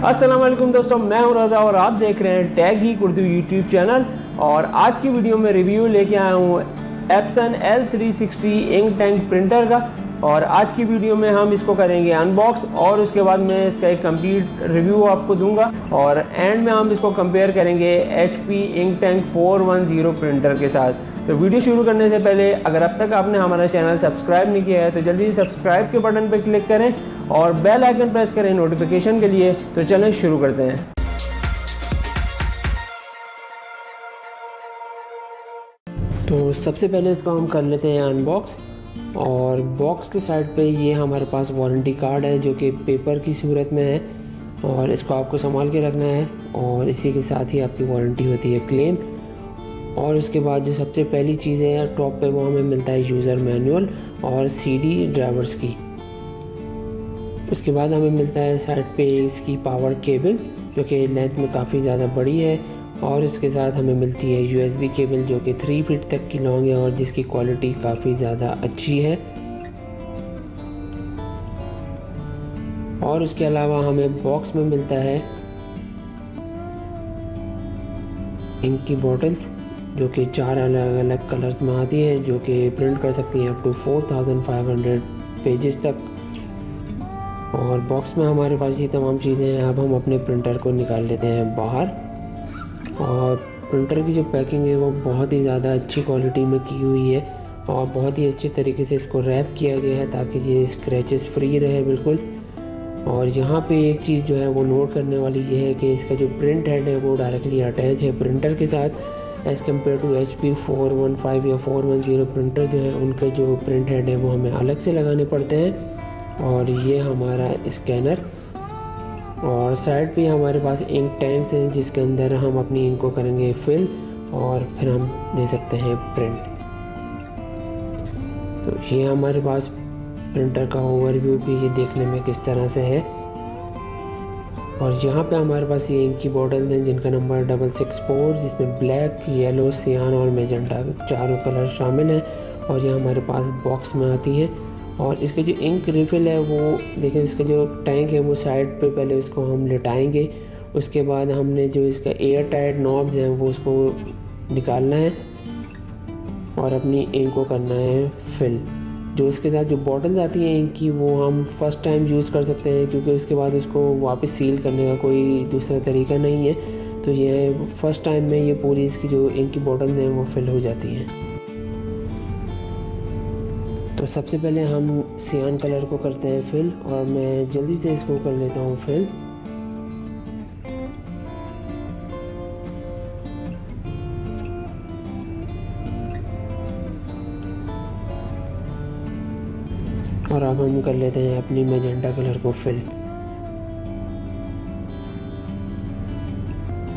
अस्सलाम वालेकुम दोस्तों, मैं हूं रज़ा और आप देख रहे हैं tag geek Urdu YouTube channel. और आज की वीडियो में रिव्यू लेके आया हूं Epson L360 ink tank printer का। और आज की वीडियो में हम इसको करेंगे अनबॉक्स और उसके बाद मैं इसका एक कंप्लीट रिव्यू आपको दूंगा और एंड में हम इसको कंपेयर करेंगे HP इंक टैंक 410 प्रिंटर के साथ। तो वीडियो शुरू करने से पहले अगर अब तक आपने हमारा चैनल सब्सक्राइब नहीं किया है तो जल्दी से सब्सक्राइब के बटन पर क्लिक करें और बेल आइकन प्रेस करें नोटिफिकेशन के लिए। तो चलें शुरू करते हैं। तो सबसे पहले इसको हम कर लेते हैं अनबॉक्स। और बॉक्स के साइड पे ये हमारे पास वारंटी कार्ड है जो कि पेपर की सूरत में है और इसको आपको संभाल के रखना है। और इसी के साथ ही आपकी वारंटी होती है क्लेम। और उसके बाद जो सबसे पहली चीज़ है टॉप पे वो हमें मिलता है यूज़र मैनुअल और CD ड्राइवर्स की। उसके बाद हमें मिलता है साइड पे इसकी पावर केबल जो कि लेंथ में काफ़ी ज़्यादा बड़ी है। और इसके साथ हमें मिलती है USB केबल जो कि 3 फीट तक की लॉन्ग है और जिसकी क्वालिटी काफ़ी ज़्यादा अच्छी है। और उसके अलावा हमें बॉक्स में मिलता है इंक की बॉटल्स जो कि 4 अलग अलग कलर्स में आती है जो कि प्रिंट कर सकती हैं अप टू 4500 पेजेस तक। और बॉक्स में हमारे पास ये तमाम चीज़ें हैं। अब हम अपने प्रिंटर को निकाल लेते हैं बाहर। और प्रिंटर की जो पैकिंग है वो बहुत ही ज़्यादा अच्छी क्वालिटी में की हुई है और बहुत ही अच्छे तरीके से इसको रैप किया गया है ताकि ये स्क्रैचेस फ्री रहे बिल्कुल। और यहाँ पे एक चीज़ जो है वो नोट करने वाली ये है कि इसका जो प्रिंट हेड है वो डायरेक्टली अटैच है प्रिंटर के साथ एज़ कम्पेयर टू HP 415 या 410 प्रिंटर जो है उनके जो प्रिंट हेड है वो हमें अलग से लगाने पड़ते हैं। और ये हमारा स्कैनर और साइड पे हमारे पास इंक टैंक्स हैं जिसके अंदर हम अपनी इंक को करेंगे फिल और फिर हम दे सकते हैं प्रिंट। तो ये हमारे पास प्रिंटर का ओवरव्यू भी ये देखने में किस तरह से है। और यहाँ पे हमारे पास ये इंक की बॉटल हैं जिनका नंबर 664 जिसमें ब्लैक, येलो, सियान और मैजेंटा चारों कलर शामिल हैं। और ये हमारे पास बॉक्स में आती है। और इसके जो इंक रिफ़िल है वो देखें, इसका जो टैंक है वो साइड पे पहले इसको हम लिटाएंगे। उसके बाद हमने जो इसका एयर टाइट नॉब्स हैं वो उसको निकालना है और अपनी इंक को करना है फिल। जो इसके साथ जो बॉटल्स आती हैं इंक की वो हम फर्स्ट टाइम यूज़ कर सकते हैं क्योंकि उसके बाद उसको वापस सील करने का कोई दूसरा तरीका नहीं है। तो ये फर्स्ट टाइम में ये पूरी इसकी जो इंक की बॉटल्स हैं वो फिल हो जाती हैं। तो सबसे पहले हम सियान कलर को करते हैं फिल और मैं जल्दी से इसको कर लेता हूँ फिल। और अब हम कर लेते हैं अपनी मैजेंटा कलर को फिल।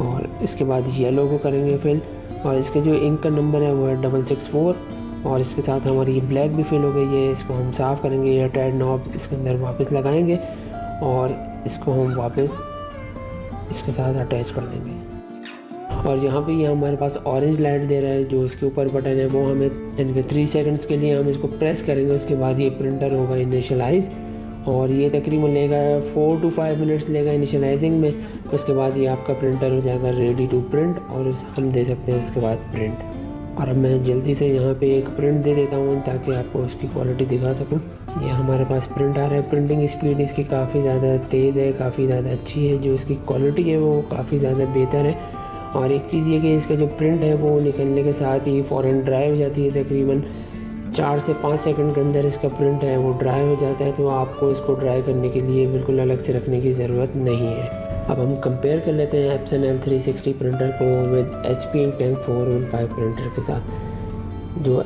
और इसके बाद येलो को करेंगे फिल और इसके जो इंक का नंबर है वो है 664। और इसके साथ हमारी ये ब्लैक भी फिल हो गई है। इसको हम साफ़ करेंगे, एयर टाइट नॉब इसके अंदर वापस लगाएंगे और इसको हम वापस इसके साथ अटैच कर देंगे। और यहाँ पे ये हमारे पास ऑरेंज लाइट दे रहा है जो इसके ऊपर बटन है वो हमें यानी कि 3 सेकंड्स के लिए हम इसको प्रेस करेंगे। उसके बाद ये प्रिंटर होगा इनिशियलाइज और ये तकरीबन लेगा 4 to 5 मिनट्स लेगा इनिशियलाइजिंग में। उसके बाद ये आपका प्रिंटर हो जाएगा रेडी टू प्रिंट और हम दे सकते हैं उसके बाद प्रिंट। और अब मैं जल्दी से यहाँ पे एक प्रिंट दे देता हूँ ताकि आपको उसकी क्वालिटी दिखा सकूँ। ये हमारे पास प्रिंट आ रहा है। प्रिंटिंग स्पीड इसकी काफ़ी ज़्यादा तेज़ है, काफ़ी ज़्यादा अच्छी है। जो इसकी क्वालिटी है वो काफ़ी ज़्यादा बेहतर है। और एक चीज़ ये कि इसका जो प्रिंट है वो निकलने के साथ ही फ़ौरन ड्राई हो जाती है। तकरीबन 4 से 5 सेकंड के अंदर इसका प्रिंट है वो ड्राई हो जाता है। तो आपको इसको ड्राई करने के लिए बिल्कुल अलग से रखने की ज़रूरत नहीं है। अब हम कंपेयर कर लेते हैं एप्सन L360 प्रिंटर को with HP ink tank 415 printer के साथ। जो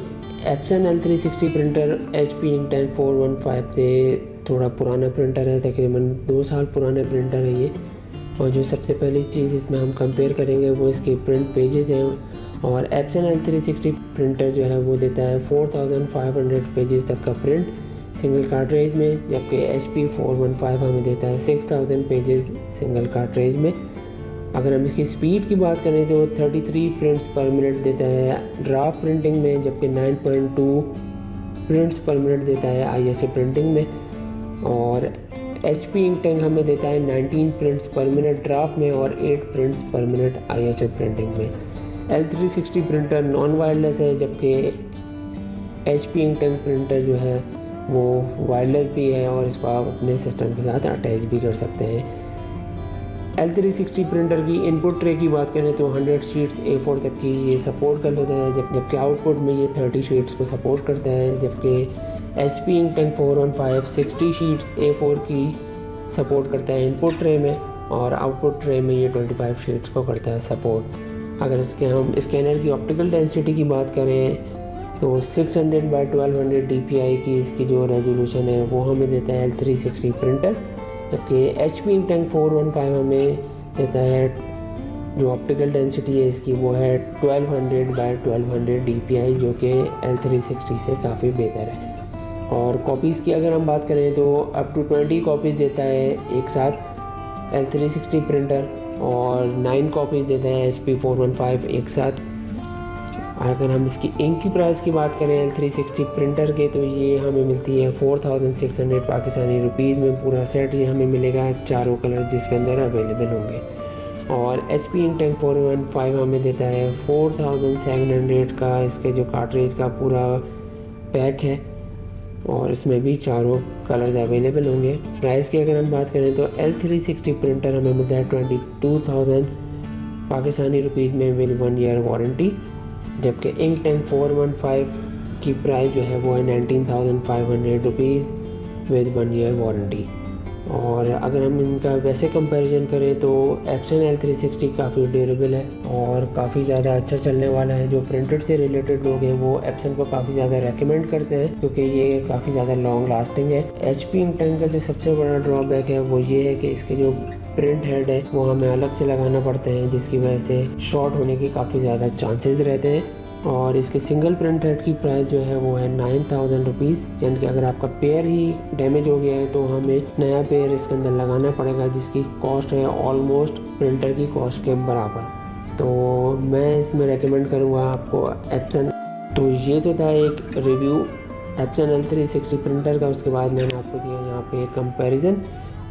Epson L360 printer HP ink tank 415 से थोड़ा पुराना प्रिंटर है, तकरीबन 2 साल पुराना प्रिंटर है ये। और जो सबसे पहली चीज़ इसमें हम कंपेयर करेंगे वो इसके प्रिंट पेजेस हैं। और एप्सन L360 प्रिंटर जो है वो देता है 4500 पेजेस तक का प्रिंट सिंगल कार्ट्रेज में, जबकि HP 415 हमें देता है 6000 पेजेस सिंगल कार्ट्रेज में। अगर हम इसकी स्पीड की बात करें तो 33 प्रिंट्स पर मिनट देता है ड्राफ्ट प्रिंटिंग में, जबकि 9.2 प्रिंट्स पर मिनट देता है ISA प्रिंटिंग में। और HP इंक टैंक हमें देता है 19 प्रिंट्स पर मिनट ड्राफ्ट में और 8 प्रिंट्स पर मिनट ISO प्रिंटिंग में। L360 प्रिंटर नॉन वायरलेस है, जबकि HP इंक टैंक प्रिंटर जो है वो वायरलेस भी है और इसको आप अपने सिस्टम के साथ अटैच भी कर सकते हैं। L360 प्रिंटर की इनपुट ट्रे की बात करें तो 100 शीट्स A4 तक की ये सपोर्ट कर लेता है, जबकि आउटपुट में ये 30 शीट्स को सपोर्ट करता है। जबकि HP ink tank 415 60 sheets A4 की सपोर्ट करता है इनपुट ट्रे में, और आउटपुट ट्रे में ये 25 शीट्स को करता है सपोर्ट। अगर इसके हम स्कैनर की ऑप्टिकल डेंसिटी की बात करें तो 600x1200 DPI की इसकी जो रेजोल्यूशन है वो हमें देता है L360 प्रिंटर, जबकि HP इंक टैंक 415 हमें देता है जो ऑप्टिकल डेंसिटी है इसकी वो है 1200x1200 DPI, जो कि L360 से काफ़ी बेहतर है। और कॉपीज़ की अगर हम बात करें तो अप टू 20 कॉपीज़ देता है एक साथ L360 प्रिंटर, और 9 कॉपीज़ देता है HP 415 एक साथ। अगर हम इसकी इंक की प्राइस की बात करें L360 प्रिंटर के तो ये हमें मिलती है 4600 पाकिस्तानी रुपीज़ में। पूरा सेट ये हमें मिलेगा चारों कलर जिसके अंदर अवेलेबल होंगे। और HP इंक टैंक 415 हमें देता है 4700 का इसके जो कार्ट्रिज का पूरा पैक है, और इसमें भी चारों कलर्स अवेलेबल होंगे। प्राइस की अगर हम बात करें तो L360 प्रिंटर हमें मिलता है 22,000 पाकिस्तानी रुपीज़ में विद 1 ईयर वारंटी, जबकि इंक टैंक 415 की प्राइस जो है वो है 19,500 रुपीज़ विद 1 ईयर वारंटी। और अगर हम इनका वैसे कंपैरिजन करें तो एप्सन L360 काफ़ी ड्यूरेबल है और काफ़ी ज़्यादा अच्छा चलने वाला है। जो प्रिंटेड से रिलेटेड लोग हैं वो एप्सन को काफ़ी ज़्यादा रेकमेंड करते हैं क्योंकि ये काफ़ी ज़्यादा लॉन्ग लास्टिंग है। HP इंक टैंक का जो सबसे बड़ा ड्रॉबैक है वो ये है कि इसके जो प्रिंट हेड है वो हमें अलग से लगाना पड़ते हैं, जिसकी वजह से शॉर्ट होने की काफ़ी ज़्यादा चांसेस रहते हैं। और इसके सिंगल प्रिंट हेड की प्राइस जो है वो है 9,000 रुपीज़, यानी कि अगर आपका पेयर ही डैमेज हो गया है तो हमें नया पेयर इसके अंदर लगाना पड़ेगा, जिसकी कॉस्ट है ऑलमोस्ट प्रिंटर की कॉस्ट के बराबर। तो मैं इसमें रेकमेंड करूँगा आपको एप्सन। तो ये तो था एक रिव्यू एप्सन L360 प्रिंटर का। उसके बाद मैंने आपको दिया यहाँ पे कंपैरिजन।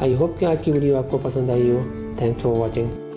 आई होप कि आज की वीडियो आपको पसंद आई हो। Thanks for watching.